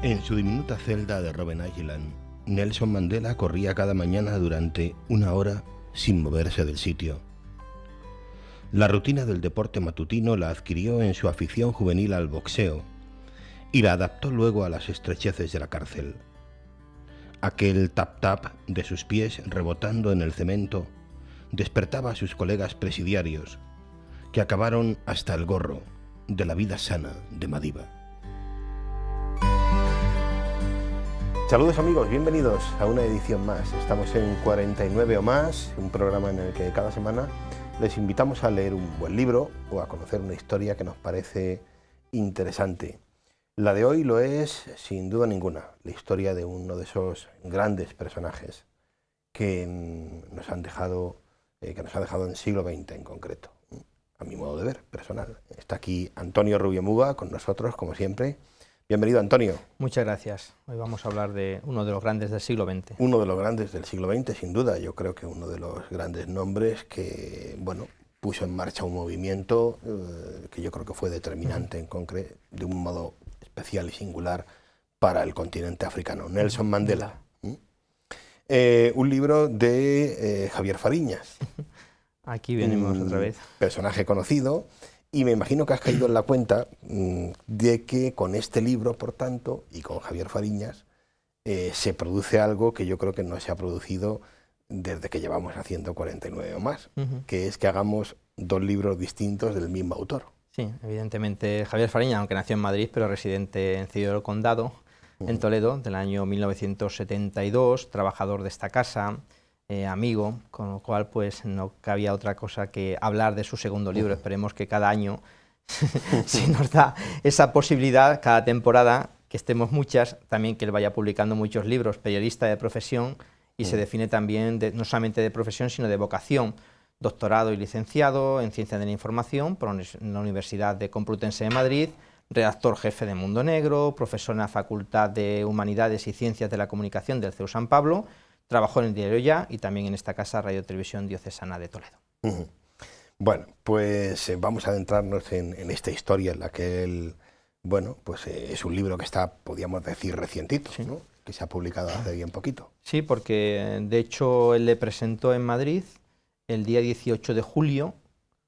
En su diminuta celda de Robben Island, Nelson Mandela corría cada mañana durante una hora sin moverse del sitio. La rutina del deporte matutino la adquirió en su afición juvenil al boxeo y la adaptó luego a las estrecheces de la cárcel. Aquel tap-tap de sus pies rebotando en el cemento despertaba a sus colegas presidiarios, que acabaron hasta el gorro de la vida sana de Madiba. Saludos amigos, bienvenidos a una edición más. Estamos en 49 o más, un programa en el que cada semana les invitamos a leer un buen libro o a conocer una historia que nos parece interesante. La de hoy lo es, sin duda ninguna, la historia de uno de esos grandes personajes que nos ha dejado en el siglo XX en concreto, a mi modo de ver, personal. Está aquí Antonio Rubio Muga con nosotros, como siempre. Bienvenido, Antonio. Muchas gracias. Hoy vamos a hablar de uno de los grandes del siglo XX. Uno de los grandes del siglo XX, sin duda. Yo creo que uno de los grandes nombres que, bueno, puso en marcha un movimiento que yo creo que fue determinante en concreto, de un modo especial y singular para el continente africano. Nelson Mandela. Un libro de Javier Fariñas. Aquí venimos otra vez. Personaje conocido. Y me imagino que has caído en la cuenta de que con este libro, por tanto, y con Javier Fariñas, se produce algo que yo creo que no se ha producido desde que llevamos haciendo 49 o más, que es que hagamos dos libros distintos del mismo autor. Sí, evidentemente Javier Fariñas, aunque nació en Madrid, pero residente en Ciudad del Condado, en Toledo, del año 1972, trabajador de esta casa, amigo, con lo cual pues no cabía otra cosa que hablar de su segundo libro. Esperemos que cada año si nos da esa posibilidad, cada temporada, que estemos muchas, también que él vaya publicando muchos libros, periodista de profesión, y se define también no solamente de profesión, sino de vocación, doctorado y licenciado en Ciencias de la Información por la Universidad de Complutense de Madrid, redactor jefe de Mundo Negro, profesor en la Facultad de Humanidades y Ciencias de la Comunicación del CEU San Pablo. Trabajó en el diario Ya y también en esta casa Radio Televisión Diocesana de Toledo. Bueno, pues vamos a adentrarnos en esta historia en la que él, bueno, pues es un libro que está, podríamos decir, recientito, sí, ¿no? Que se ha publicado hace bien poquito. Sí, porque de hecho él le presentó en Madrid el día 18 de julio,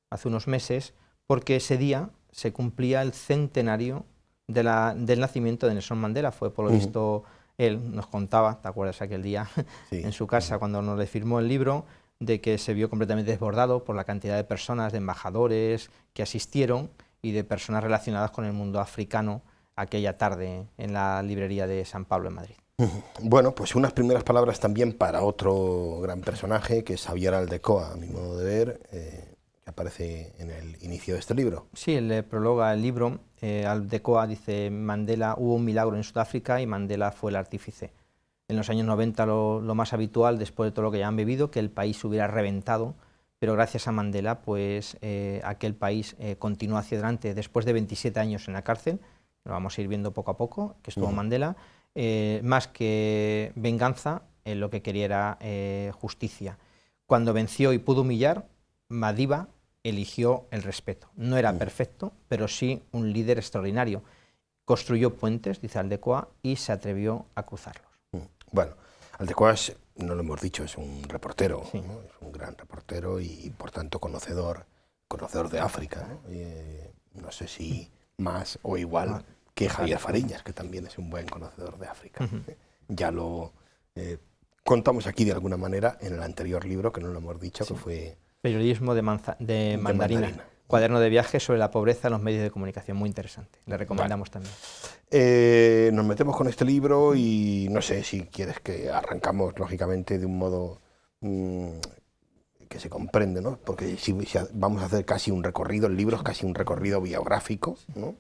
hace unos meses, porque ese día se cumplía el centenario del nacimiento de Nelson Mandela. Fue por lo visto... Él nos contaba, ¿te acuerdas aquel día? Sí. En su casa, cuando nos le firmó el libro, de que se vio completamente desbordado por la cantidad de personas, de embajadores que asistieron y de personas relacionadas con el mundo africano aquella tarde en la librería de San Pablo en Madrid. Bueno, pues unas primeras palabras también para otro gran personaje, que es Xavier Aldecoa, a mi modo de ver, que aparece en el inicio de este libro. Sí, él le prologa el libro. Aldecoa dice: Mandela, hubo un milagro en Sudáfrica y Mandela fue el artífice. En los años 90 lo más habitual, después de todo lo que ya han vivido, que el país hubiera reventado, pero gracias a Mandela, pues aquel país continuó hacia adelante después de 27 años en la cárcel. Lo vamos a ir viendo poco a poco, que estuvo Mandela. Más que venganza, lo que quería era justicia. Cuando venció y pudo humillar, Madiba eligió el respeto. No era perfecto, pero sí un líder extraordinario. Construyó puentes, dice Aldecoa, y se atrevió a cruzarlos. Bueno, Aldecoa, no lo hemos dicho, es un reportero, sí, ¿no? Es un gran reportero y por tanto conocedor de África, ¿no? No sé si más o igual que Javier Fariñas, que también es un buen conocedor de África. Ya lo contamos aquí de alguna manera en el anterior libro, que no lo hemos dicho, que fue... Periodismo de mandarina. Cuaderno de viaje sobre la pobreza en los medios de comunicación, muy interesante. Le recomendamos también. Nos metemos con este libro y no sé si quieres que arrancamos, lógicamente, de un modo que se comprende, ¿no? Porque si vamos a hacer casi un recorrido, el libro es casi un recorrido biográfico, ¿no?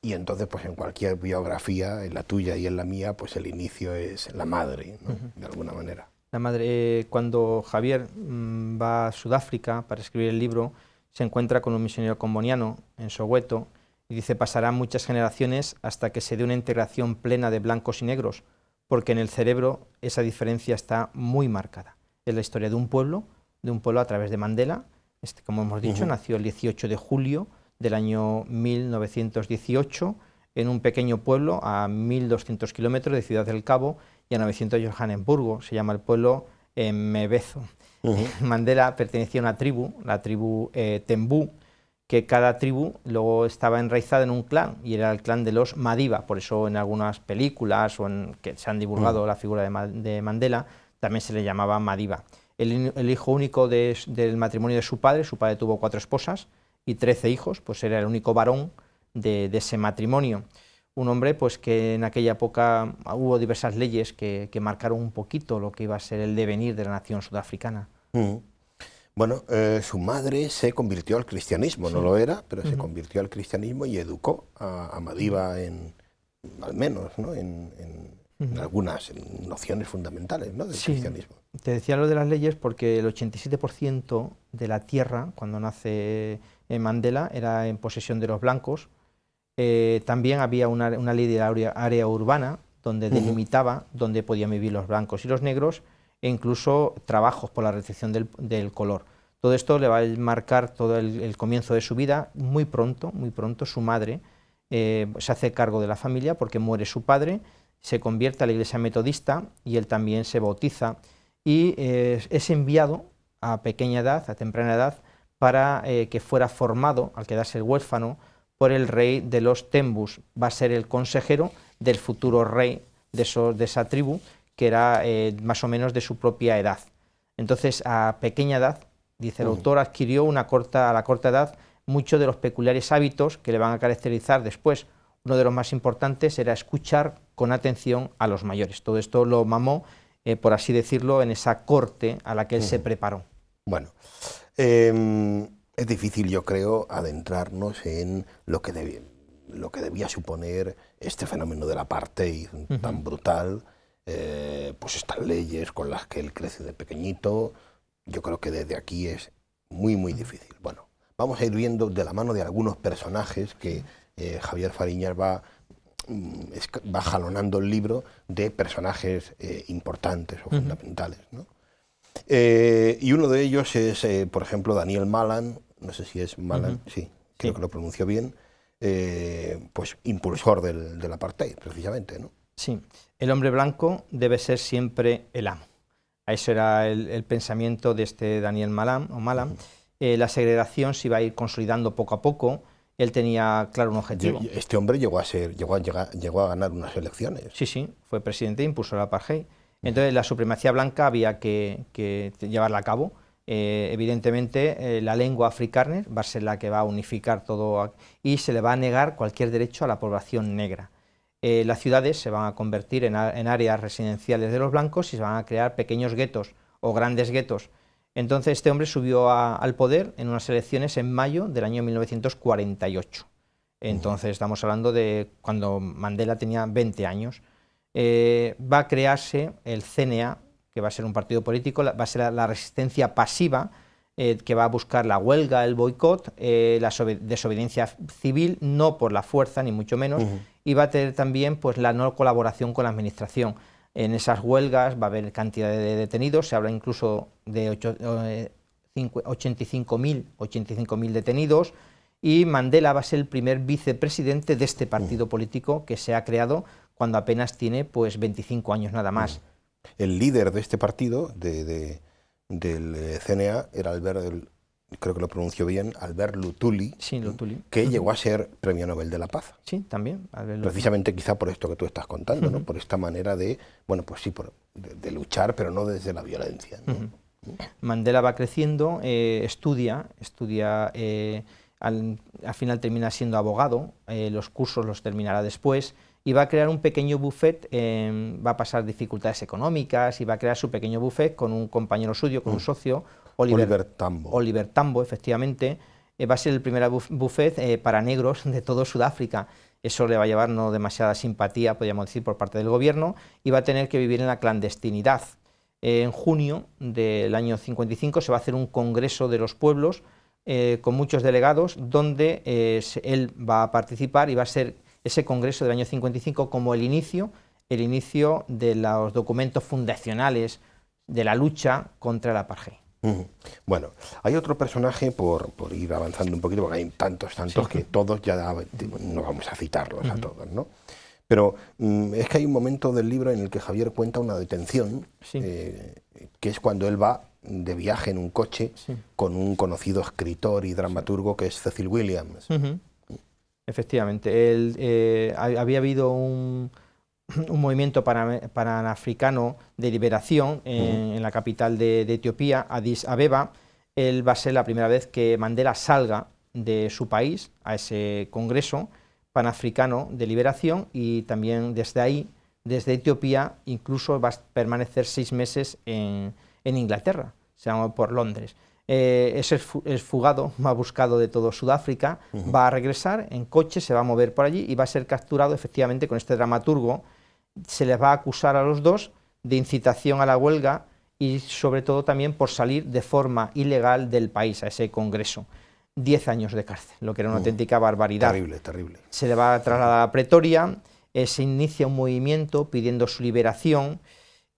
Y entonces, pues en cualquier biografía, en la tuya y en la mía, pues el inicio es la madre, ¿no? De alguna manera. La madre, cuando Javier va a Sudáfrica para escribir el libro, se encuentra con un misionero comboniano en Soweto y dice: pasarán muchas generaciones hasta que se dé una integración plena de blancos y negros, porque en el cerebro esa diferencia está muy marcada. Es la historia de un pueblo a través de Mandela. Como hemos dicho, nació el 18 de julio del año 1918 en un pequeño pueblo a 1.200 kilómetros de Ciudad del Cabo y a 900 de Johannesburgo. Se llama el pueblo Mvezo. Mandela pertenecía a una tribu, la tribu Tembú, que cada tribu luego estaba enraizada en un clan, y era el clan de los Madiba. Por eso en algunas películas o en que se han divulgado la figura de Mandela, también se le llamaba Madiba. El hijo único del matrimonio de su padre tuvo 4 esposas y 13 hijos, pues era el único varón de ese matrimonio. Un hombre pues que en aquella época hubo diversas leyes que marcaron un poquito lo que iba a ser el devenir de la nación sudafricana. Bueno, su madre se convirtió al cristianismo, no lo era, pero se convirtió al cristianismo y educó a Madiba al menos, ¿no? en algunas nociones fundamentales, ¿no? Del cristianismo. Te decía lo de las leyes porque el 87% de la tierra, cuando nace Mandela, era en posesión de los blancos. También había una ley de área urbana donde delimitaba dónde podían vivir los blancos y los negros, e incluso trabajos por la restricción del color. Todo esto le va a marcar todo el comienzo de su vida. Muy pronto su madre se hace cargo de la familia porque muere su padre, se convierte a la iglesia metodista y él también se bautiza y es enviado a pequeña edad, a temprana edad, para que fuera formado, al quedarse el huérfano, por el rey de los Tembus. Va a ser el consejero del futuro rey de esa tribu, que era más o menos de su propia edad. Entonces, a pequeña edad, dice el autor, adquirió a la corta edad muchos de los peculiares hábitos que le van a caracterizar después. Uno de los más importantes era escuchar con atención a los mayores. Todo esto lo mamó, por así decirlo, en esa corte a la que él se preparó. Bueno, es difícil, yo creo, adentrarnos en lo que debía suponer este fenómeno del apartheid tan brutal, pues estas leyes con las que él crece de pequeñito. Yo creo que desde aquí es muy, muy difícil. Bueno, vamos a ir viendo de la mano de algunos personajes que Javier Fariñas va jalonando el libro de personajes importantes o fundamentales, ¿no? Y uno de ellos es, por ejemplo, Daniel Malan, no sé si es Malan, sí, creo que lo pronunció bien, pues impulsor del apartheid, precisamente, ¿no? Sí, el hombre blanco debe ser siempre el amo. Eso era el pensamiento de este Daniel Malan. La segregación se iba a ir consolidando poco a poco. Él tenía claro un objetivo. Este hombre llegó a ganar unas elecciones. Sí, fue presidente e impulsó el apartheid. Entonces la supremacía blanca había que llevarla a cabo. Evidentemente la lengua afrikaner va a ser la que va a unificar todo y se le va a negar cualquier derecho a la población negra. Las ciudades se van a convertir en áreas residenciales de los blancos y se van a crear pequeños guetos o grandes guetos. Entonces este hombre subió al poder en unas elecciones en mayo del año 1948. Entonces estamos hablando de cuando Mandela tenía 20 años. Va a crearse el CNA, que va a ser un partido político, va a ser la resistencia pasiva, que va a buscar la huelga, el boicot, la desobediencia civil, no por la fuerza ni mucho menos, y va a tener también pues, la no colaboración con la administración. En esas huelgas va a haber cantidad de detenidos, se habla incluso de 85.000 detenidos, y Mandela va a ser el primer vicepresidente de este partido político que se ha creado cuando apenas tiene pues 25 años nada más. El líder de este partido, del CNA, era creo que lo pronunció bien, Albert Luthuli, sí, Luthuli, que llegó a ser Premio Nobel de la Paz. Sí, también. Precisamente quizá por esto que tú estás contando, ¿no? Por esta manera de, bueno, pues sí, de luchar, pero no desde la violencia, ¿no? Mandela va creciendo, estudia, al final termina siendo abogado, los cursos los terminará después, y va a crear un pequeño buffet, va a pasar dificultades económicas y va a crear su pequeño buffet con un compañero suyo, con un socio, Oliver Tambo, efectivamente. Va a ser el primer buffet para negros de todo Sudáfrica. Eso le va a llevar no demasiada simpatía, podríamos decir, por parte del gobierno, y va a tener que vivir en la clandestinidad. En junio del año 55 se va a hacer un congreso de los pueblos con muchos delegados, donde él va a participar y va a ser ese congreso del año 55 como el inicio de los documentos fundacionales de la lucha contra el apartheid. Bueno, hay otro personaje, por ir avanzando un poquito, porque hay tantos que todos ya no vamos a citarlos a todos, ¿no? Pero es que hay un momento del libro en el que Javier cuenta una detención, que es cuando él va de viaje en un coche con un conocido escritor y dramaturgo que es Cecil Williams. Efectivamente, había habido un movimiento panafricano de liberación en la capital de Etiopía, Addis Abeba. Él va a ser la primera vez que Mandela salga de su país a ese congreso panafricano de liberación, y también desde ahí, desde Etiopía, incluso va a permanecer 6 meses en Inglaterra, se llama por Londres. Es el fugado más buscado de todo Sudáfrica, va a regresar en coche, se va a mover por allí y va a ser capturado efectivamente con este dramaturgo. Se les va a acusar a los dos de incitación a la huelga y sobre todo también por salir de forma ilegal del país a ese congreso. 10 años de cárcel, lo que era una auténtica barbaridad. Terrible, terrible. Se le va a trasladar a Pretoria, se inicia un movimiento pidiendo su liberación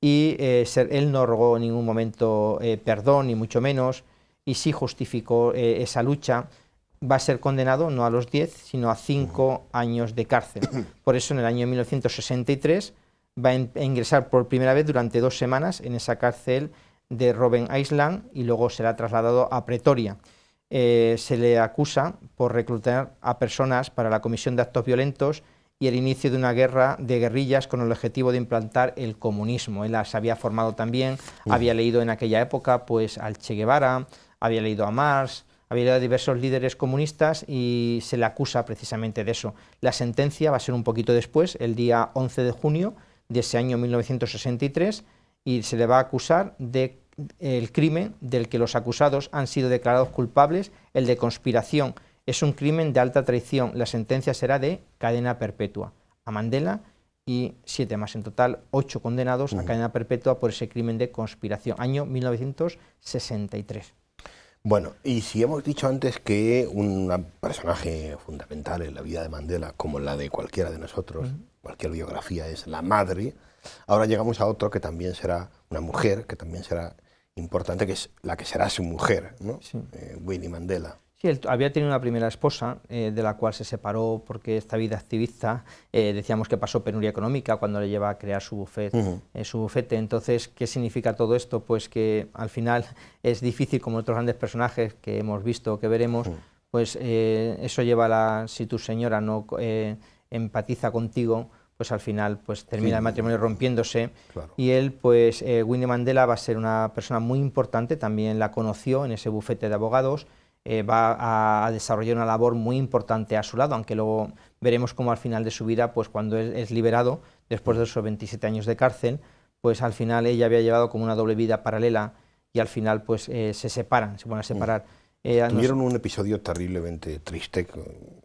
y él no rogó en ningún momento perdón, ni mucho menos, y sí justificó esa lucha. Va a ser condenado no a los 10, sino a 5 años de cárcel. Por eso en el año 1963 va a ingresar por primera vez durante 2 semanas en esa cárcel de Robben Island y luego será trasladado a Pretoria. Se le acusa por reclutar a personas para la comisión de actos violentos y el inicio de una guerra de guerrillas con el objetivo de implantar el comunismo. Él se había formado también, había leído en aquella época pues al Che Guevara, había leído a Marx, había leído a diversos líderes comunistas y se le acusa precisamente de eso. La sentencia va a ser un poquito después, el día 11 de junio de ese año 1963, y se le va a acusar de el crimen del que los acusados han sido declarados culpables, el de conspiración. Es un crimen de alta traición. La sentencia será de cadena perpetua a Mandela y 7 más. En total, 8 condenados a cadena perpetua por ese crimen de conspiración. Año 1963. Bueno, y si hemos dicho antes que un personaje fundamental en la vida de Mandela, como la de cualquiera de nosotros, cualquier biografía, es la madre, ahora llegamos a otro que también será una mujer, que también será importante, que es la que será su mujer, ¿no? Winnie Mandela. Sí, él había tenido una primera esposa, de la cual se separó porque esta vida activista, decíamos que pasó penuria económica cuando le lleva a crear su bufete. Entonces, ¿qué significa todo esto? Pues que al final es difícil, como otros grandes personajes que hemos visto, que veremos, pues eso lleva si tu señora no empatiza contigo, pues al final pues termina el matrimonio rompiéndose. Claro. Y él, pues Winnie Mandela va a ser una persona muy importante, también la conoció en ese bufete de abogados. Va a desarrollar una labor muy importante a su lado, aunque luego veremos cómo al final de su vida, pues cuando él es liberado, después de esos 27 años de cárcel, pues al final ella había llevado como una doble vida paralela y al final pues se separan, se van a separar. Tuvieron un episodio terriblemente triste,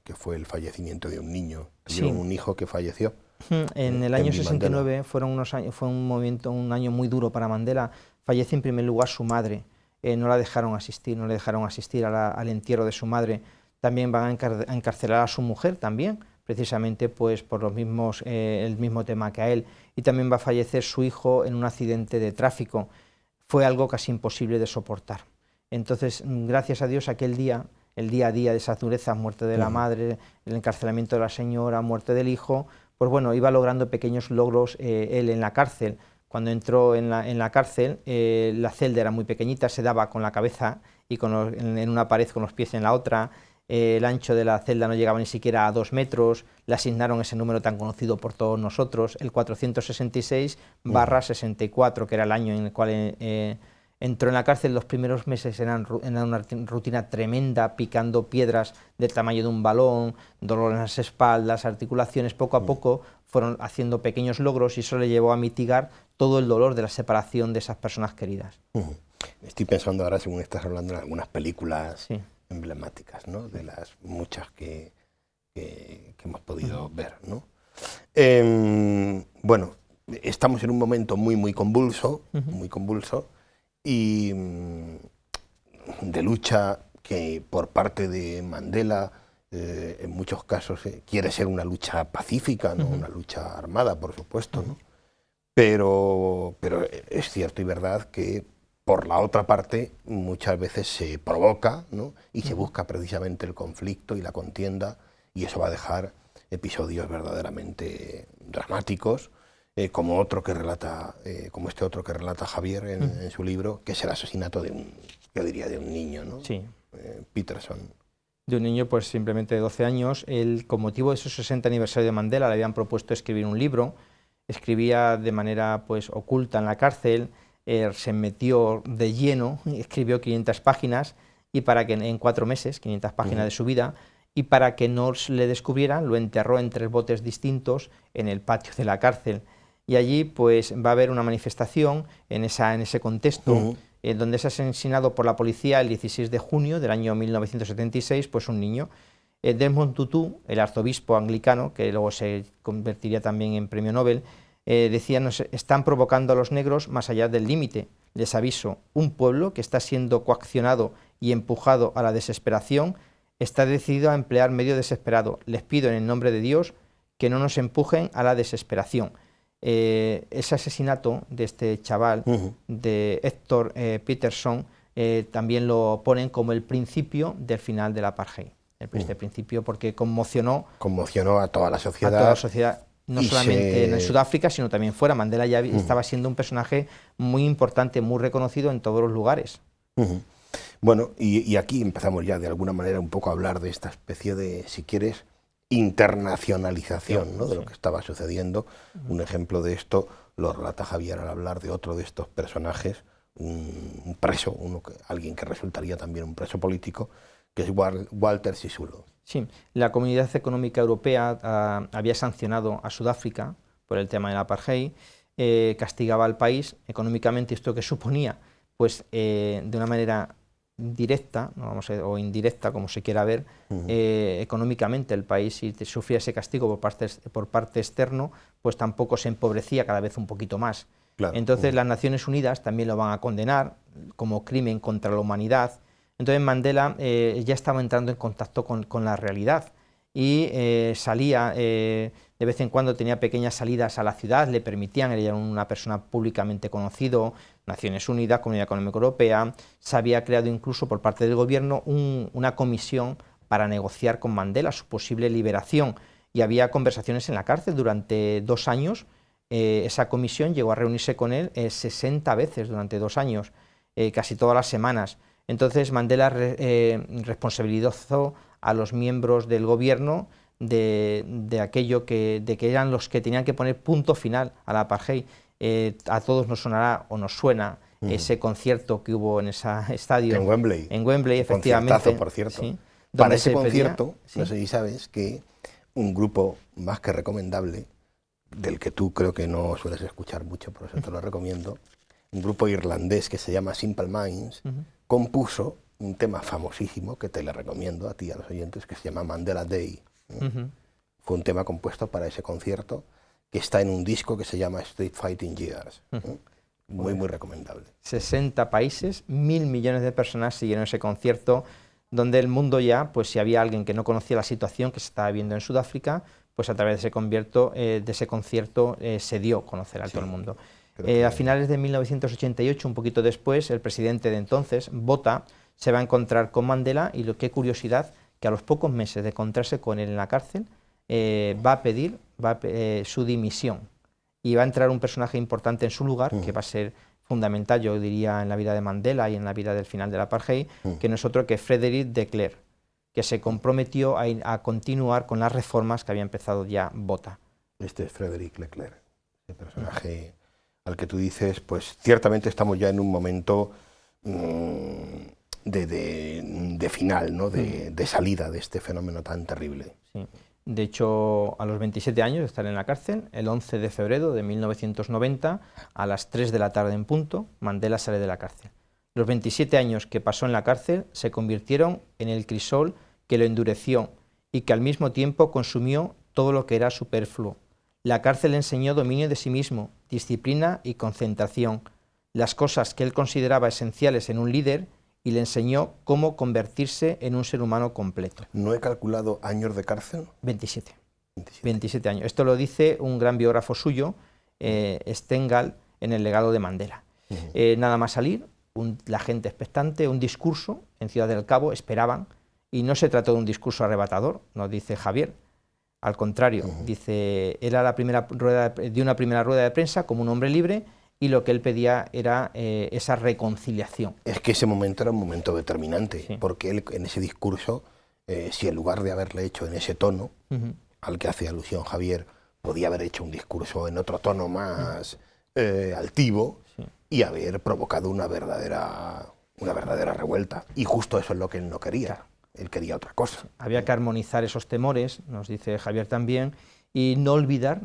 que fue el fallecimiento de un niño. Tuvieron un hijo que falleció. En el año 69 fueron unos años, fue un año muy duro para Mandela. Fallece en primer lugar su madre. No la dejaron asistir, no le dejaron asistir al entierro de su madre. También van a encarcelar a su mujer también, precisamente pues por los mismos, el mismo tema que a él. Y también va a fallecer su hijo en un accidente de tráfico. Fue algo casi imposible de soportar. Entonces, gracias a Dios, aquel día, el día a día de esas durezas, muerte de la madre, el encarcelamiento de la señora, muerte del hijo, pues bueno, iba logrando pequeños logros él en la cárcel. Cuando entró en la cárcel, la celda era muy pequeñita, se daba con la cabeza y en una pared con los pies en la otra. El ancho de la celda no llegaba ni siquiera a 2 metros. Le asignaron ese número tan conocido por todos nosotros, el 466/64, que era el año en el cual entró en la cárcel. Los primeros meses eran una rutina tremenda, picando piedras del tamaño de un balón, dolor en las espaldas, articulaciones. Poco a poco fueron haciendo pequeños logros y eso le llevó a mitigar todo el dolor de la separación de esas personas queridas. Estoy pensando ahora, según estás hablando, en algunas películas emblemáticas, ¿no? De las muchas que hemos podido ver, ¿no? Bueno, estamos en un momento muy convulso, y de lucha que por parte de Mandela, en muchos casos quiere ser una lucha pacífica, no una lucha armada, por supuesto, ¿no? Pero es cierto y verdad que por la otra parte, muchas veces se provoca, ¿no? Y se busca precisamente el conflicto y la contienda, y eso va a dejar episodios verdaderamente dramáticos, como este otro que relata Javier en su libro, que es el asesinato de un niño, ¿no? Sí. Peterson. De un niño, pues simplemente de 12 años. Él, con motivo de su 60 aniversario de Mandela, le habían propuesto escribir un libro. Escribía de manera pues oculta en la cárcel, se metió de lleno, escribió 500 páginas, y para que en 4 meses, 500 páginas de su vida, y para que no le descubrieran, lo enterró en 3 botes distintos en el patio de la cárcel. Y allí pues va a haber una manifestación en ese contexto, donde es asesinado por la policía el 16 de junio del año 1976, pues un niño. Desmond Tutu, el arzobispo anglicano, que luego se convertiría también en premio Nobel, decía: nos están provocando a los negros más allá del límite. Les aviso, un pueblo que está siendo coaccionado y empujado a la desesperación está decidido a emplear medio desesperado. Les pido en el nombre de Dios que no nos empujen a la desesperación. Ese asesinato de este chaval, de Héctor Peterson, también lo ponen como el principio del final del apartheid. Este principio, porque conmocionó a toda la sociedad. A toda la sociedad, no solamente en Sudáfrica, sino también fuera. Mandela ya estaba siendo un personaje muy importante, muy reconocido en todos los lugares. Bueno, y aquí empezamos ya de alguna manera un poco a hablar de esta especie de, si quieres, internacionalización, ¿no? De lo que estaba sucediendo. Un ejemplo de esto lo relata Javier al hablar de otro de estos personajes, un preso, alguien que resultaría también un preso político, que es Walter Sisulu. Sí, la Comunidad Económica Europea había sancionado a Sudáfrica por el tema del apartheid, castigaba al país económicamente. Esto que suponía, pues de una manera directa, ¿no? O indirecta, como se quiera ver, económicamente el país, si sufría ese castigo por parte externo, pues tampoco se empobrecía cada vez un poquito más. Claro. Entonces las Naciones Unidas también lo van a condenar como crimen contra la humanidad. Entonces Mandela ya estaba entrando en contacto con la realidad y salía, de vez en cuando tenía pequeñas salidas a la ciudad, le permitían, él era una persona públicamente conocido, Naciones Unidas, Comunidad Económica Europea. Se había creado incluso por parte del gobierno una comisión para negociar con Mandela su posible liberación, y había conversaciones en la cárcel durante 2 años. Esa comisión llegó a reunirse con él 60 veces durante 2 años, casi todas las semanas. Entonces Mandela responsabilizó a los miembros del gobierno de aquello de que eran los que tenían que poner punto final al apartheid. A todos nos sonará o nos suena ese concierto que hubo en ese estadio. En Wembley. En Wembley, efectivamente. Conciertazo, por cierto. ¿Sí? Para ese concierto, no sé si sabes que un grupo más que recomendable, del que tú creo que no sueles escuchar mucho, por eso te lo recomiendo, un grupo irlandés que se llama Simple Minds, compuso un tema famosísimo que te le recomiendo a ti y a los oyentes, que se llama Mandela Day. Fue un tema compuesto para ese concierto, que está en un disco que se llama Street Fighting Years. Muy, muy recomendable. 60 países, 1.000 millones de personas siguieron ese concierto, donde el mundo ya, pues si había alguien que no conocía la situación que se estaba viviendo en Sudáfrica, pues a través de ese concierto se dio a conocer a todo el mundo. A finales de 1988, un poquito después, el presidente de entonces, Botha, se va a encontrar con Mandela, y qué curiosidad, que a los pocos meses de encontrarse con él en la cárcel, va a pedir su dimisión, y va a entrar un personaje importante en su lugar, que va a ser fundamental, yo diría, en la vida de Mandela y en la vida del final del apartheid, que no es otro que Frédéric de Klerk, que se comprometió a continuar con las reformas que había empezado ya Botha. Este es Frédéric Leclerc, el personaje al que tú dices, pues ciertamente estamos ya en un momento de final, ¿no? de salida de este fenómeno tan terrible. Sí. De hecho, a los 27 años de estar en la cárcel, el 11 de febrero de 1990, a las 3 de la tarde en punto, Mandela sale de la cárcel. Los 27 años que pasó en la cárcel se convirtieron en el crisol que lo endureció y que al mismo tiempo consumió todo lo que era superfluo. La cárcel le enseñó dominio de sí mismo, disciplina y concentración, las cosas que él consideraba esenciales en un líder, y le enseñó cómo convertirse en un ser humano completo. ¿No he calculado años de cárcel? 27 años. Esto lo dice un gran biógrafo suyo, Stengel, en El legado de Mandela. Nada más salir, la gente expectante, un discurso en Ciudad del Cabo, esperaban, y no se trató de un discurso arrebatador, nos dice Javier, al contrario, dice, era una primera rueda de prensa como un hombre libre, y lo que él pedía era esa reconciliación. Es que ese momento era un momento determinante, porque él en ese discurso, si en lugar de haberle hecho en ese tono, al que hace alusión Javier, podía haber hecho un discurso en otro tono más altivo y haber provocado una verdadera revuelta. Y justo eso es lo que él no quería. Claro. Él quería otra cosa. Había que armonizar esos temores, nos dice Javier también, y no olvidar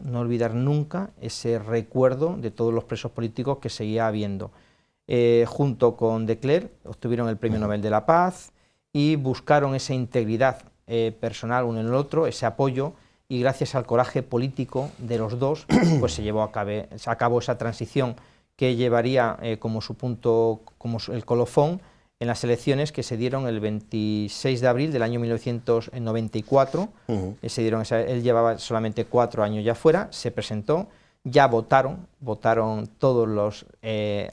nunca ese recuerdo de todos los presos políticos que seguía habiendo. Junto con de Clercq obtuvieron el Premio Nobel de la Paz y buscaron esa integridad personal uno en el otro, ese apoyo, y gracias al coraje político de los dos, pues se llevó a cabo esa transición que llevaría como su punto, como el colofón, en las elecciones que se dieron el 26 de abril del año 1994, él llevaba solamente 4 años ya fuera, se presentó, ya votaron todos los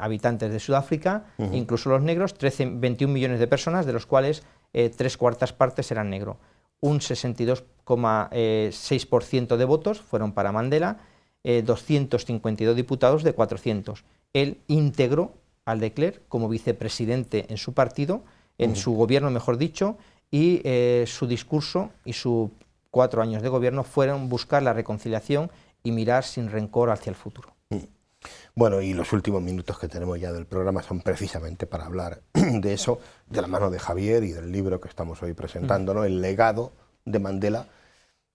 habitantes de Sudáfrica, incluso los negros, 21 millones de personas, de los cuales 3/4 partes eran negros. Un 62,6% de votos fueron para Mandela, 252 diputados de 400. Él integró al de Clercq como vicepresidente en su partido, en su gobierno mejor dicho, y su discurso y sus 4 años de gobierno fueron buscar la reconciliación y mirar sin rencor hacia el futuro. Bueno, y los últimos minutos que tenemos ya del programa son precisamente para hablar de eso, de la mano de Javier y del libro que estamos hoy presentando, ¿no? El legado de Mandela,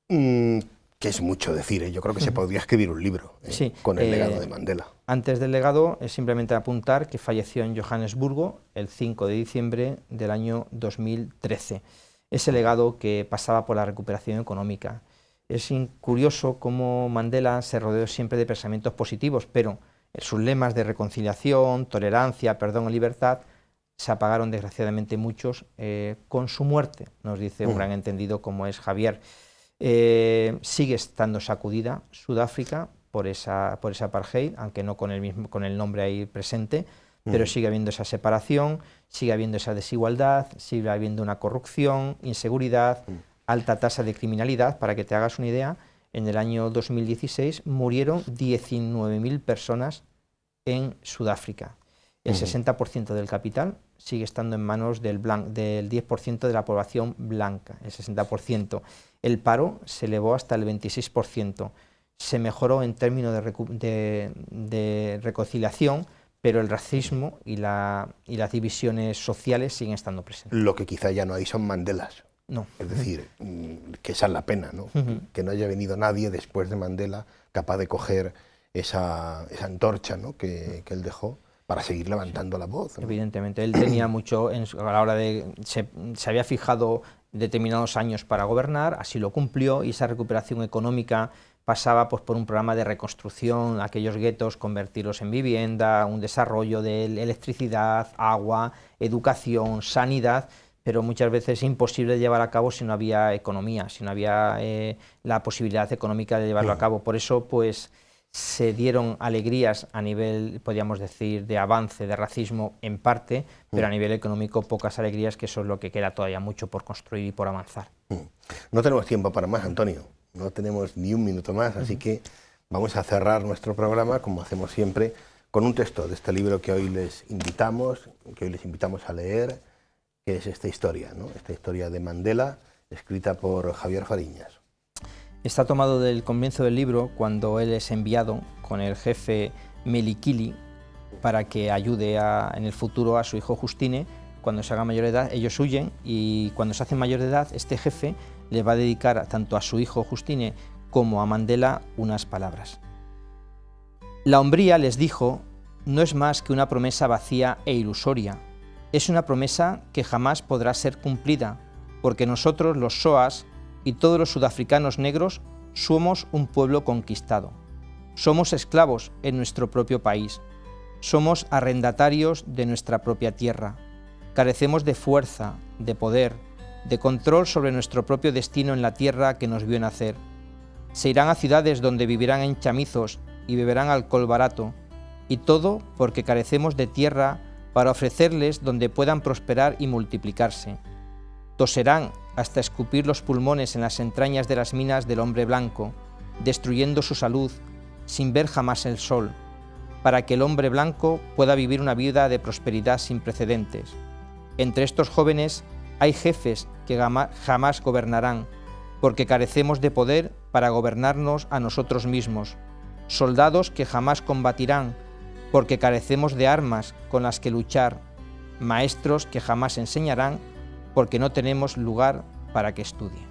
que es mucho decir, ¿eh? Yo creo que se podría escribir un libro con el legado de Mandela. Antes del legado, es simplemente apuntar que falleció en Johannesburgo el 5 de diciembre del año 2013. Ese legado que pasaba por la recuperación económica. Es curioso cómo Mandela se rodeó siempre de pensamientos positivos, pero sus lemas de reconciliación, tolerancia, perdón y libertad se apagaron desgraciadamente muchos con su muerte, nos dice un gran entendido como es Javier. Sigue estando sacudida Sudáfrica por esa apartheid, aunque no con el nombre ahí presente, pero sigue habiendo esa separación, sigue habiendo esa desigualdad, sigue habiendo una corrupción, inseguridad, alta tasa de criminalidad. Para que te hagas una idea, en el año 2016 murieron 19.000 personas en Sudáfrica. El 60% del capital sigue estando en manos del 10% de la población blanca, el 60%. El paro se elevó hasta el 26%. Se mejoró en términos de reconciliación, pero el racismo y las divisiones sociales siguen estando presentes. Lo que quizá ya no hay son Mandelas. No. Es decir, que esa es la pena, ¿no? Que no haya venido nadie después de Mandela capaz de coger esa antorcha, ¿no? que él dejó para seguir levantando la voz, ¿no? Evidentemente, él tenía mucho, a la hora de, se había fijado determinados años para gobernar, así lo cumplió, y esa recuperación económica pasaba pues por un programa de reconstrucción, aquellos guetos, convertirlos en vivienda, un desarrollo de electricidad, agua, educación, sanidad, pero muchas veces imposible de llevar a cabo si no había economía, si no había la posibilidad económica de llevarlo a cabo. Por eso, pues, se dieron alegrías a nivel, podríamos decir, de avance, de racismo en parte, pero a nivel económico pocas alegrías, que eso es lo que queda todavía mucho por construir y por avanzar. No tenemos tiempo para más, Antonio, no tenemos ni un minuto más, así que vamos a cerrar nuestro programa, como hacemos siempre, con un texto de este libro que hoy les invitamos a leer, que es esta historia, ¿no? Esta historia de Mandela, escrita por Javier Fariñas. Está tomado del comienzo del libro, cuando él es enviado con el jefe Melikili para que ayude en el futuro a su hijo Justine. Cuando se haga mayor de edad, ellos huyen, y cuando se hacen mayor de edad, este jefe le va a dedicar tanto a su hijo Justine como a Mandela unas palabras. La hombría, les dijo, no es más que una promesa vacía e ilusoria. Es una promesa que jamás podrá ser cumplida, porque nosotros, los SOAS, y todos los sudafricanos negros, somos un pueblo conquistado. Somos esclavos en nuestro propio país. Somos arrendatarios de nuestra propia tierra. Carecemos de fuerza, de poder, de control sobre nuestro propio destino en la tierra que nos vio nacer. Se irán a ciudades donde vivirán en chamizos y beberán alcohol barato, y todo porque carecemos de tierra para ofrecerles donde puedan prosperar y multiplicarse. Toserán hasta escupir los pulmones en las entrañas de las minas del hombre blanco, destruyendo su salud, sin ver jamás el sol, para que el hombre blanco pueda vivir una vida de prosperidad sin precedentes. Entre estos jóvenes hay jefes que jamás gobernarán, porque carecemos de poder para gobernarnos a nosotros mismos, soldados que jamás combatirán, porque carecemos de armas con las que luchar, maestros que jamás enseñarán, porque no tenemos lugar para que estudien.